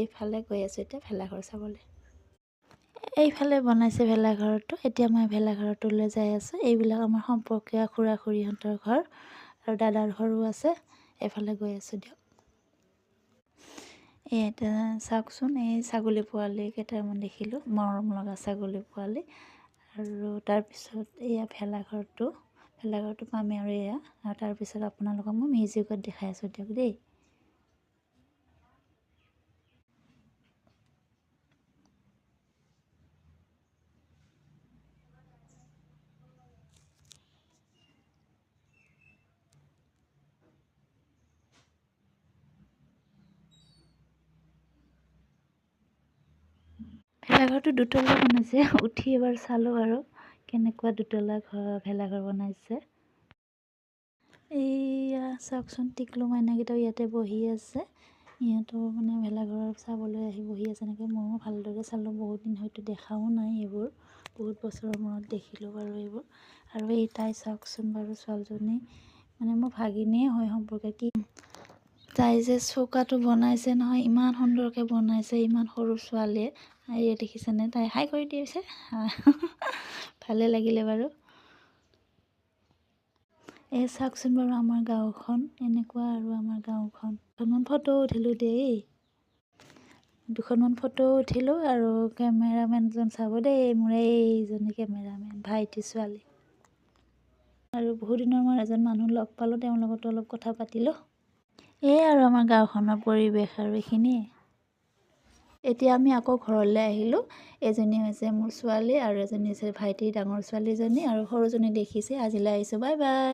এইফালে গৈ আছোঁ এতিয়া ভেলাঘৰ চাবলৈ। এইফালে বনাইছে ভেলাঘৰটো। এতিয়া মই ভেলাঘৰটোলৈ যাই আছোঁ। এইবিলাক আমাৰ সম্পৰ্কীয় খুৰা খুৰীহঁতৰ ঘৰ আৰু দাদাৰ ঘৰো আছে। এইফালে গৈ আছোঁ দিয়ক। এতিয়া চাওকচোন, এই ছাগলী পোৱালি কেইটামান দেখিলোঁ, মৰম লগা ছাগলী পোৱালি। আৰু তাৰপিছত এয়া ভেলাঘৰটো পামেই আৰু এয়া। আৰু তাৰপিছত আপোনালোকক মই মিউজিকত দেখাই আছোঁ দিয়ক দেই। ভেলাঘৰটো দুতলা বনাইছে। উঠি এবাৰ চালোঁ আৰু কেনেকুৱা দুতলা ভেলাঘৰ বনাইছে। এইয়া চাওকচোন, টিকলু মাইনাকেইটাও ইয়াতে বহি আছে। ইহঁতো মানে ভেলাঘৰ চাবলৈ আহি বহি আছে এনেকৈ। ময়ো ভালদৰে চালোঁ, বহুত দিন হয়তো দেখাও নাই এইবোৰ, বহুত বছৰৰ মূৰত দেখিলোঁ বাৰু এইবোৰ। আৰু এই তাই চাওকচোন বাৰু, ছোৱালীজনী মানে মোৰ ভাগিনেই হয় সম্পৰ্কে। কি তাই যে চৌকাটো বনাইছে নহয়, ইমান সুন্দৰকৈ বনাইছে, ইমান সৰু ছোৱালীয়ে। এই দেখিছেনে, তাই হাই কৰি দিছে। ভালে লাগিলে বাৰু। এই চাওকচোন বাৰু আমাৰ গাঁওখন এনেকুৱা। আৰু আমাৰ গাঁওখন দুখনমান ফটো উঠিলোঁ দেই, আৰু কেমেৰামেনজন চাব দেই, মোৰ এইজনী কেমেৰামেন ভাইটি ছোৱালী। আৰু বহু দিনৰ মই এজন মানুহ লগ পালোঁ, তেওঁৰ লগতো অলপ কথা পাতিলোঁ। এই আৰু আমাৰ গাঁওখনৰ পৰিৱেশ আৰু এইখিনিয়ে। এতিয়া আমি আকৌ ঘৰলৈ আহিলোঁ। এজনী হৈছে মোৰ ছোৱালী আৰু এজনী হৈছে ভাইটিৰ ডাঙৰ ছোৱালীজনী, আৰু সৰুজনী দেখিছে। আজিলৈ আহিছোঁ, বাই বাই।